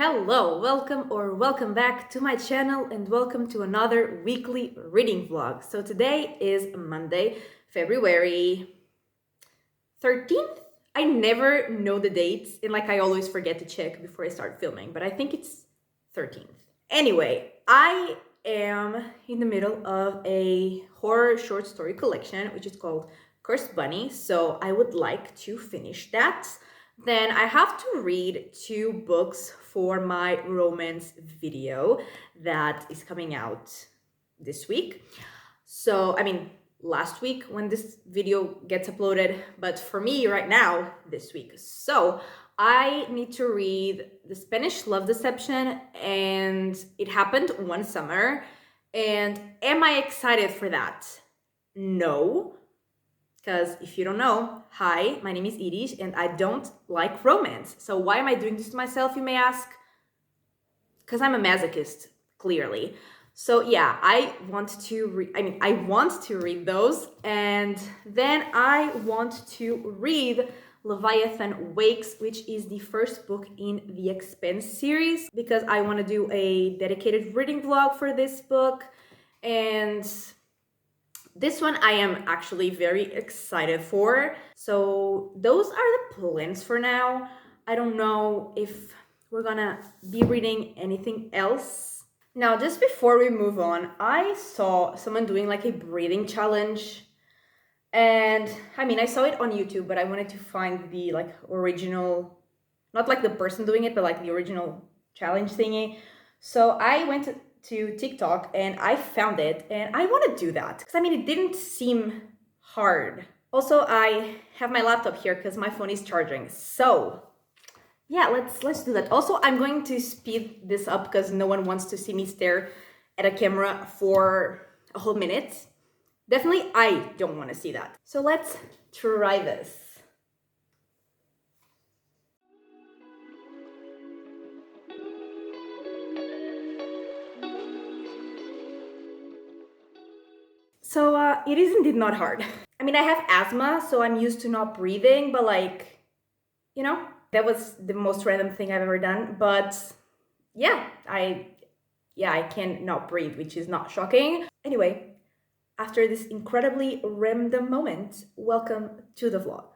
Hello, welcome back to my channel and welcome to another weekly reading vlog. So today is Monday, February 13th. I never know the dates and I always forget to check before I start filming, but I think it's 13th. Anyway, I am in the middle of a horror short story collection, which is called Cursed Bunny. So I would like to finish that. Then I have to read 2 books for my romance video that is coming out this week. So, last week when this video gets uploaded, but for me right now, this week. So I need to read The Spanish Love Deception, and it happened one summer. And am I excited for that? No. Because if you don't know, hi, my name is Irish and I don't like romance. So why am I doing this to myself, you may ask? Because I'm a masochist, clearly. So yeah, I want to read those, and then I want to read Leviathan Wakes, which is the first book in the Expanse series, because I want to do a dedicated reading vlog for this book. And this one I am actually very excited for. So those are the plans for now. I don't know if we're gonna be reading anything else. Now, just before we move on, I saw someone doing a breathing challenge. And I saw it on YouTube, but I wanted to find the original, not the person doing it, but the original challenge thingy. So I went to TikTok and I found it, and I want to do that because it didn't seem hard. Also, I have my laptop here because my phone is charging. So yeah, let's do that. Also, I'm going to speed this up because no one wants to see me stare at a camera for a whole minute. Definitely, I don't want to see that. So let's try this. So it is indeed not hard. I have asthma, so I'm used to not breathing, but that was the most random thing I've ever done. But yeah, I can not breathe, which is not shocking. Anyway, after this incredibly random moment, welcome to the vlog.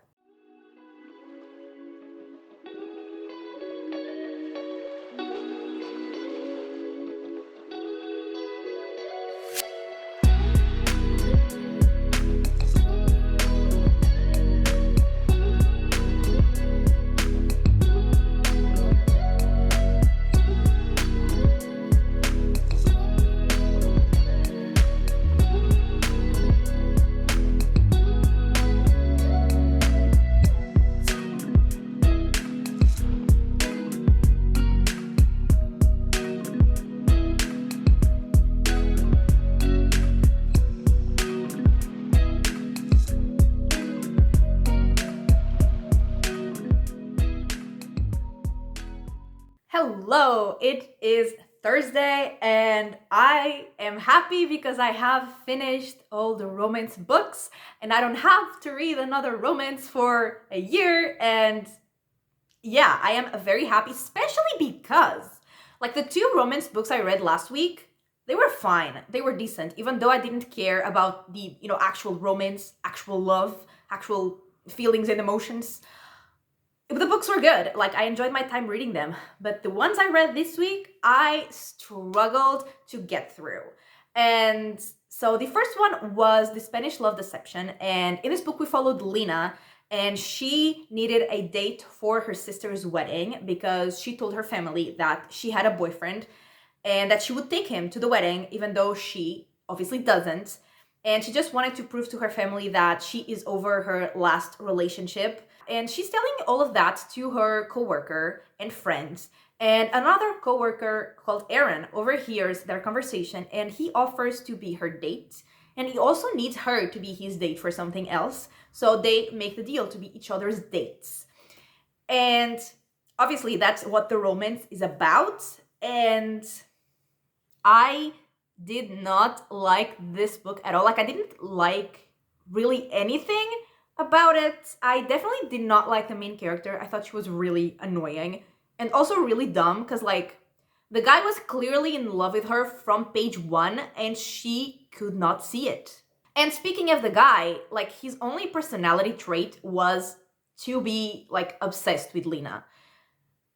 Hello, it is Thursday and I am happy because I have finished all the romance books and I don't have to read another romance for a year. And yeah, I am very happy, especially because the 2 romance books I read last week, they were fine. They were decent, even though I didn't care about the, actual romance, actual love, actual feelings and emotions. The books were good. I enjoyed my time reading them. But the ones I read this week, I struggled to get through. And so the first one was The Spanish Love Deception. And in this book, we followed Lena. And she needed a date for her sister's wedding because she told her family that she had a boyfriend and that she would take him to the wedding, even though she obviously doesn't. And she just wanted to prove to her family that she is over her last relationship. And she's telling all of that to her coworker and friends. And another coworker called Aaron overhears their conversation and he offers to be her date. And he also needs her to be his date for something else. So they make the deal to be each other's dates. And obviously that's what the romance is about. And I did not like this book at all. I didn't like really anything about it. I definitely did not like the main character. I thought she was really annoying. And also really dumb because, like, the guy was clearly in love with her from page 1 and she could not see it. And speaking of the guy, like, his only personality trait was to be, like, obsessed with Lena.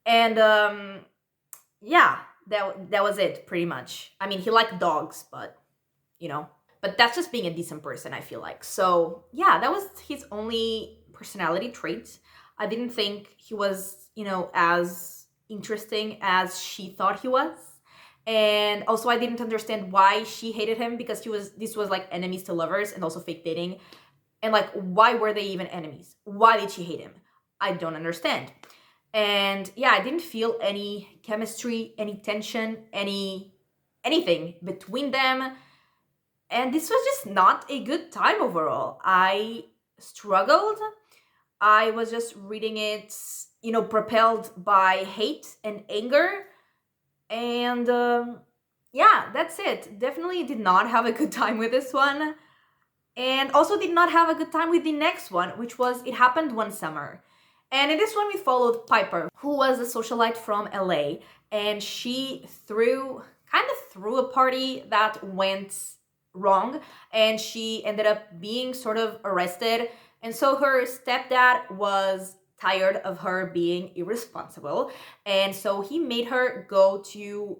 And yeah, that was it pretty much. I mean, he liked dogs, but you know, but that's just being a decent person, I feel like. So yeah, that was his only personality trait. I didn't think he was, as interesting as she thought he was. And also I didn't understand why she hated him, because this was like enemies to lovers and also fake dating. And like, why were they even enemies? Why did she hate him? I don't understand. And yeah, I didn't feel any chemistry, any tension, anything between them. And this was just not a good time overall. I struggled. I was just reading it, propelled by hate and anger. And yeah, that's it. Definitely did not have a good time with this one. And also did not have a good time with the next one, which was It Happened One Summer. And in this one, we followed Piper, who was a socialite from LA. And she kind of threw a party that went wrong. And she ended up being sort of arrested. And so her stepdad was tired of her being irresponsible. And so he made her go to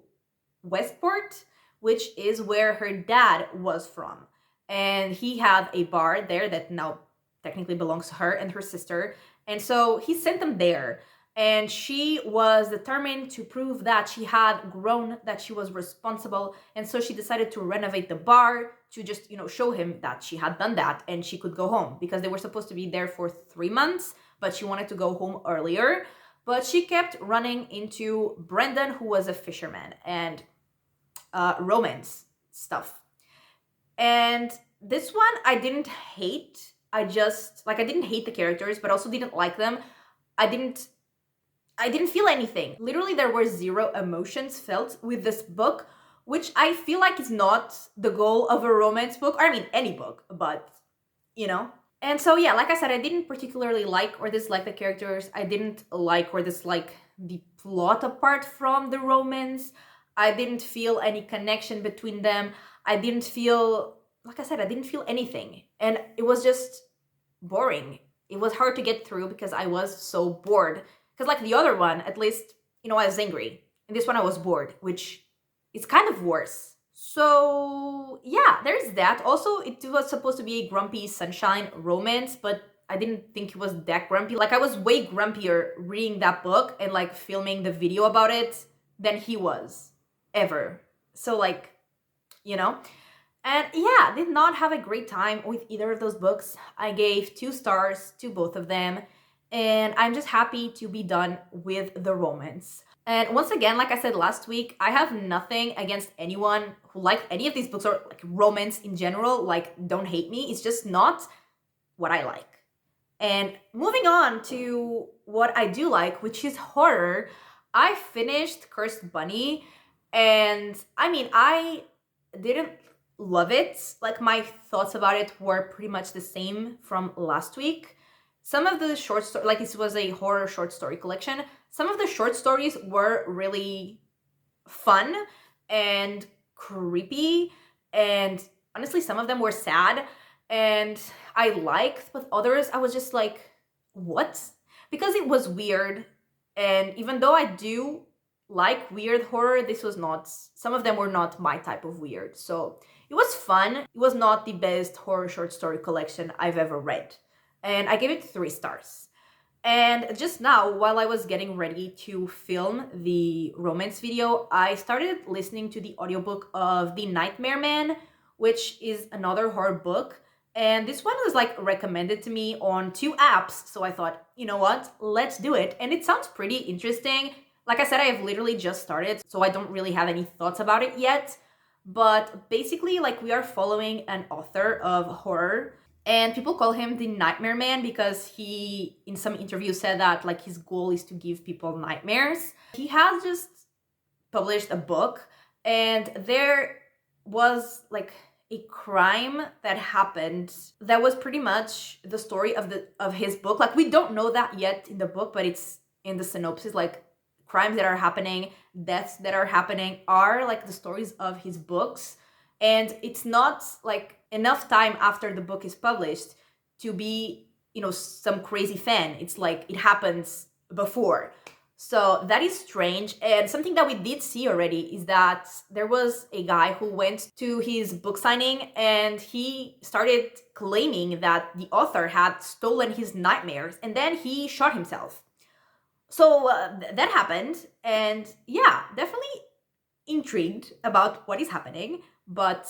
Westport, which is where her dad was from. And he had a bar there that now technically belongs to her and her sister. And so he sent them there. And she was determined to prove that she had grown, that she was responsible. And so she decided to renovate the bar to just, show him that she had done that and she could go home, because they were supposed to be there for 3 months, but she wanted to go home earlier. But she kept running into Brendan, who was a fisherman, and romance stuff. And this one I didn't hate. I didn't hate the characters, but also didn't like them. I didn't feel anything. Literally, there were 0 emotions felt with this book, which I feel like is not the goal of a romance book, or I mean any book, but And so yeah, like I said, I didn't particularly like or dislike the characters. I didn't like or dislike the plot apart from the romance. I didn't feel any connection between them. I didn't feel, like I said, I didn't feel anything. And it was just boring. It was hard to get through because I was so bored. Because like the other one, at least, I was angry. In this one, I was bored, which is kind of worse. So yeah, there's that. Also, it was supposed to be a grumpy sunshine romance, but I didn't think it was that grumpy. Like, I was way grumpier reading that book and like filming the video about it than he was ever. So like, and yeah, did not have a great time with either of those books. I gave 2 stars to both of them, and I'm just happy to be done with the romance. And once again, like I said last week, I have nothing against anyone who liked any of these books, or like romance in general. Like, don't hate me. It's just not what I like. And moving on to what I do like, which is horror, I finished Cursed Bunny. And I mean, I didn't love it. Like, my thoughts about it were pretty much the same from last week. Some of the short stories, like, this was a horror short story collection. Some of the short stories were really fun and creepy, and honestly, some of them were sad and I liked, but others I was just like, what? Because it was weird, and even though I do like weird horror, some of them were not my type of weird. So it was fun. It was not the best horror short story collection I've ever read, and I gave it 3 stars. And just now, while I was getting ready to film the romance video, I started listening to the audiobook of The Nightmare Man, which is another horror book. And this one was like recommended to me on 2 apps. So I thought, you know what, let's do it. And it sounds pretty interesting. Like I said, I have literally just started, so I don't really have any thoughts about it yet. But basically, like, we are following an author of horror. And people call him the Nightmare Man because he, in some interview, said that like his goal is to give people nightmares. He has just published a book, and there was like a crime that happened that was pretty much the story of his book. Like, we don't know that yet in the book, but it's in the synopsis, like, crimes that are happening, deaths that are happening are like the stories of his books. And it's not like enough time after the book is published to be, some crazy fan. It's like it happens before. So that is strange. And something that we did see already is that there was a guy who went to his book signing and he started claiming that the author had stolen his nightmares, and then he shot himself. So that happened. And yeah, definitely intrigued about what is happening. But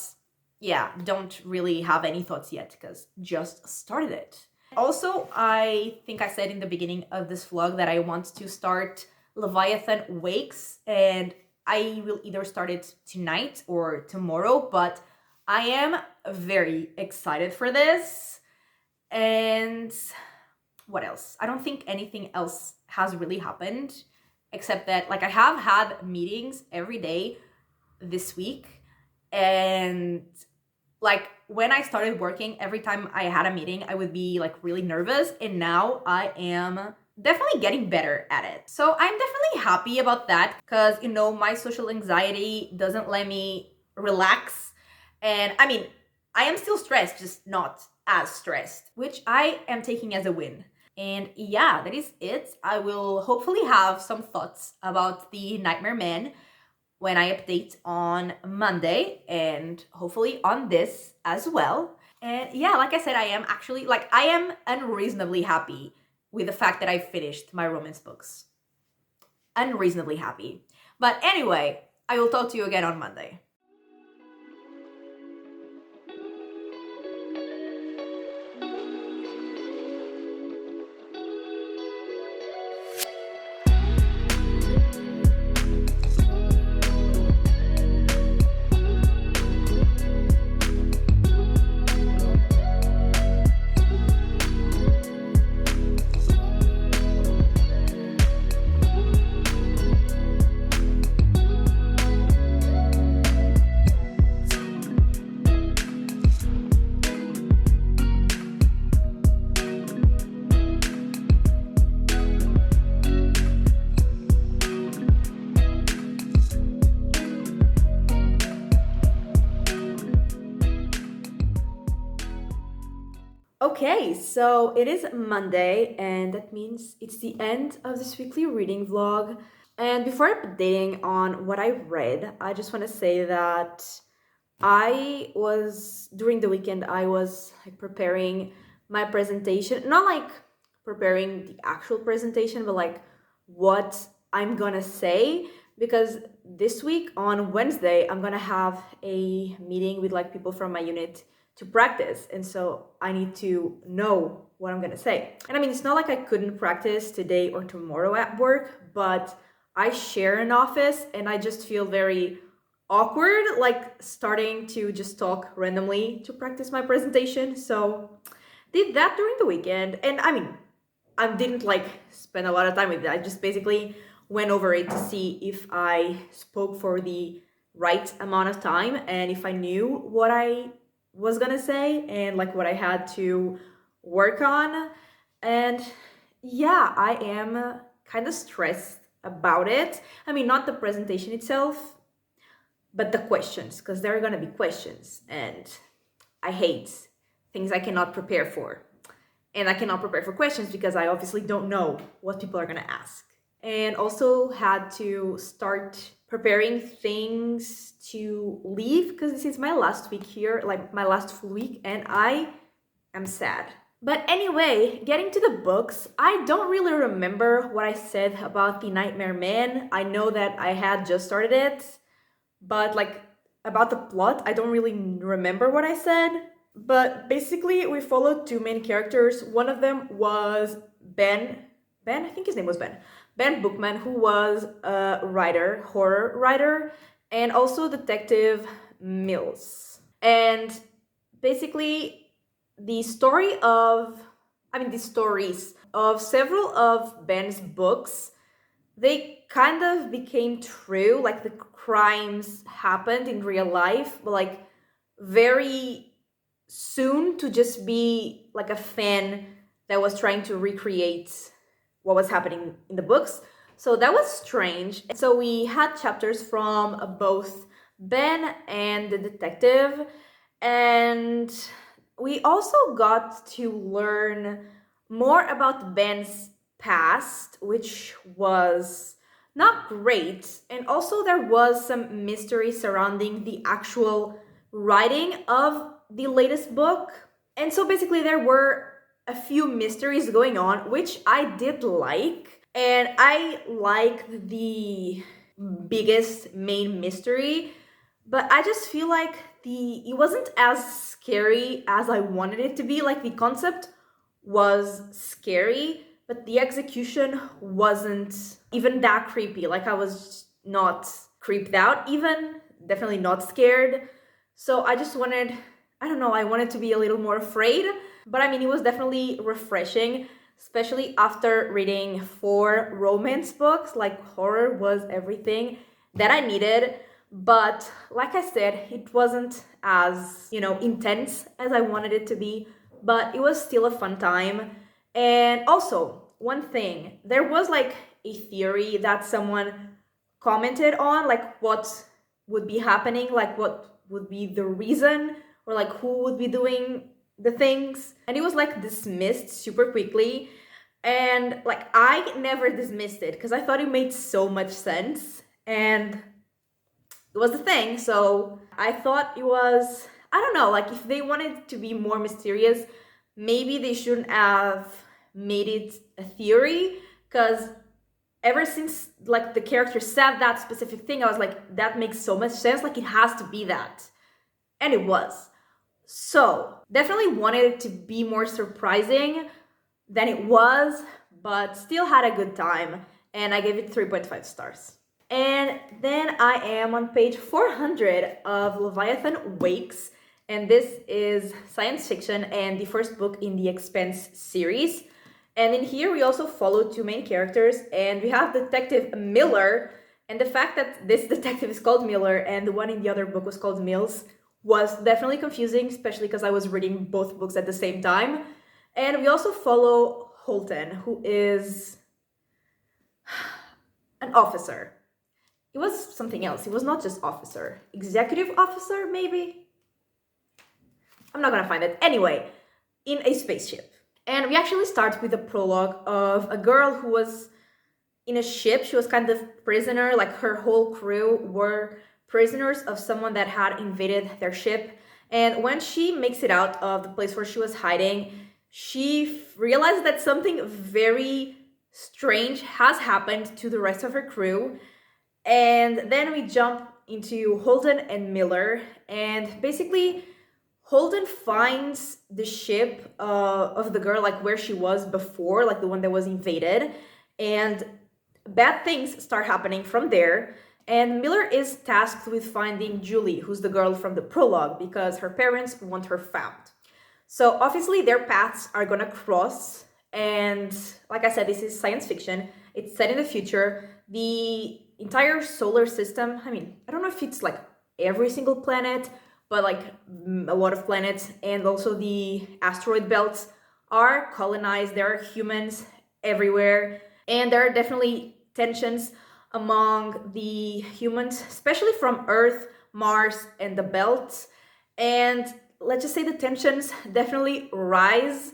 yeah, don't really have any thoughts yet because just started it. Also, I think I said in the beginning of this vlog that I want to start Leviathan Wakes, and I will either start it tonight or tomorrow, but I am very excited for this. And what else? I don't think anything else has really happened, except that like I have had meetings every day this week, and like when I started working, every time I had a meeting, I would be like really nervous, and now I am definitely getting better at it. So I'm definitely happy about that because, my social anxiety doesn't let me relax. And I mean, I am still stressed, just not as stressed, which I am taking as a win. And yeah, that is it. I will hopefully have some thoughts about the Nightmare Man when I update on Monday, and hopefully on this as well. And yeah, like I said, I am unreasonably happy with the fact that I finished my romance books. Unreasonably happy. But anyway, I will talk to you again on Monday. Okay, so it is Monday, and that means it's the end of this weekly reading vlog. And before updating on what I read, I just want to say that during the weekend, I was like preparing my presentation, not like preparing the actual presentation, but like what I'm gonna say, because this week on Wednesday, I'm gonna have a meeting with like people from my unit to practice, and so I need to know what I'm gonna say. And I mean, it's not like I couldn't practice today or tomorrow at work, but I share an office and I just feel very awkward like starting to just talk randomly to practice my presentation. So did that during the weekend, and I mean, I didn't like spend a lot of time with it. I just basically went over it to see if I spoke for the right amount of time and if I knew what I was gonna say and like what I had to work on. And yeah, I am kind of stressed about it. I mean, not the presentation itself, but the questions, because there are gonna be questions, and I hate things I cannot prepare for. And I cannot prepare for questions because I obviously don't know what people are gonna ask. And also had to start preparing things to leave because this is my last week here, like my last full week, and I am sad. But anyway, getting to the books, I don't really remember what I said about the Nightmare Man. I know that I had just started it, but like about the plot, I don't really remember what I said. But basically, we followed two main characters. One of them was Ben, I think his name was Ben Bookman, who was a writer, horror writer, and also Detective Mills. And basically, the stories of several of Ben's books, they kind of became true, like the crimes happened in real life, but like very soon to just be like a fan that was trying to recreate what was happening in the books. So that was strange. So we had chapters from both Ben and the detective, and we also got to learn more about Ben's past, which was not great. And also, there was some mystery surrounding the actual writing of the latest book. And so basically, there were a few mysteries going on, which I did like. And I liked the biggest main mystery, but I just feel like it wasn't as scary as I wanted it to be. Like, the concept was scary, but the execution wasn't even that creepy. Like, I was not creeped out, even definitely not scared. So I just wanted, I don't know, I wanted to be a little more afraid. But I mean, it was definitely refreshing, especially after reading 4 romance books. Like, horror was everything that I needed. But like I said, it wasn't as, intense as I wanted it to be, but it was still a fun time. And also, one thing, there was like a theory that someone commented on, like what would be happening, like what would be the reason, or like who would be doing the things. And it was like dismissed super quickly. And like, I never dismissed it because I thought it made so much sense. And it was the thing. So I thought it was, I don't know, like if they wanted to be more mysterious, maybe they shouldn't have made it a theory, because ever since like the character said that specific thing, I was like, that makes so much sense, like it has to be that. And it was. So definitely wanted it to be more surprising than it was, but still had a good time, and I gave it 3.5 stars. And then I am on page 400 of Leviathan Wakes, and this is science fiction and the first book in the Expanse series. And in here we also follow 2 main characters, and we have Detective Miller, and the fact that this detective is called Miller and the one in the other book was called Mills was definitely confusing, especially because I was reading both books at the same time. And we also follow Holton, who is an officer. It was something else. It was not just officer. Executive officer, maybe? I'm not gonna find it. Anyway, in a spaceship. And we actually start with a prologue of a girl who was in a ship. She was kind of prisoner, like her whole crew were prisoners of someone that had invaded their ship. And when she makes it out of the place where she was hiding, she realizes that something very strange has happened to the rest of her crew. And then we jump into Holden and Miller, and basically Holden finds the ship of the girl, like where she was before, like the one that was invaded, and bad things start happening from there. And Miller is tasked with finding Julie, who's the girl from the prologue, because her parents want her found. So obviously their paths are gonna cross, and like I said, this is science fiction. It's set in the future. The entire solar system, I mean, I don't know if it's like every single planet, but like a lot of planets, and also the asteroid belts are colonized. There are humans everywhere, and there are definitely tensions among the humans, especially from Earth, Mars, and the belts. And let's just say the tensions definitely rise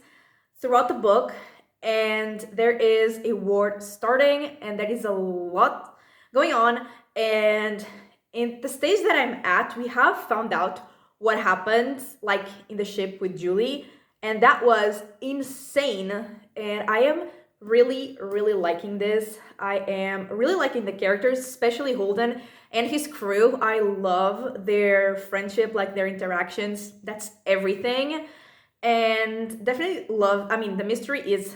throughout the book, and there is a war starting, and there is a lot going on. And in the stage that I'm at, we have found out what happened, like in the ship with Julie, and that was insane. And I am really, really liking this. I am really liking the characters, especially Holden and his crew. I love their friendship, like their interactions. That's everything. And definitely love, I mean, the mystery is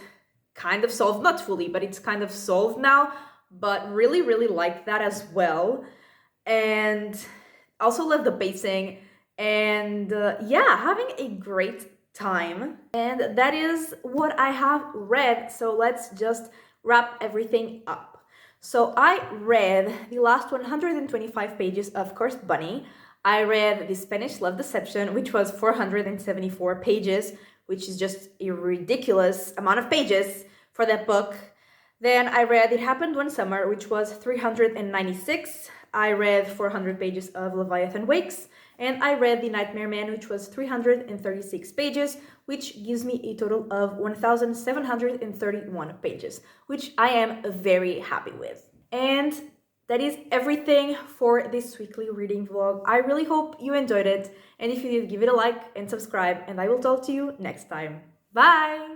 kind of solved, not fully, but it's kind of solved now, but really, really like that as well. And also love the pacing, and yeah, having a great time. And that is what I have read. So let's just wrap everything up. So I read the last 125 pages of Cursed Bunny. I read The Spanish Love Deception, which was 474 pages, which is just a ridiculous amount of pages for that book. Then I read It Happened One Summer, which was 396. I read 400 pages of Leviathan Wakes, and I read The Nightmare Man, which was 336 pages, which gives me a total of 1,731 pages, which I am very happy with. And that is everything for this weekly reading vlog. I really hope you enjoyed it, and if you did, give it a like and subscribe, and I will talk to you next time. Bye!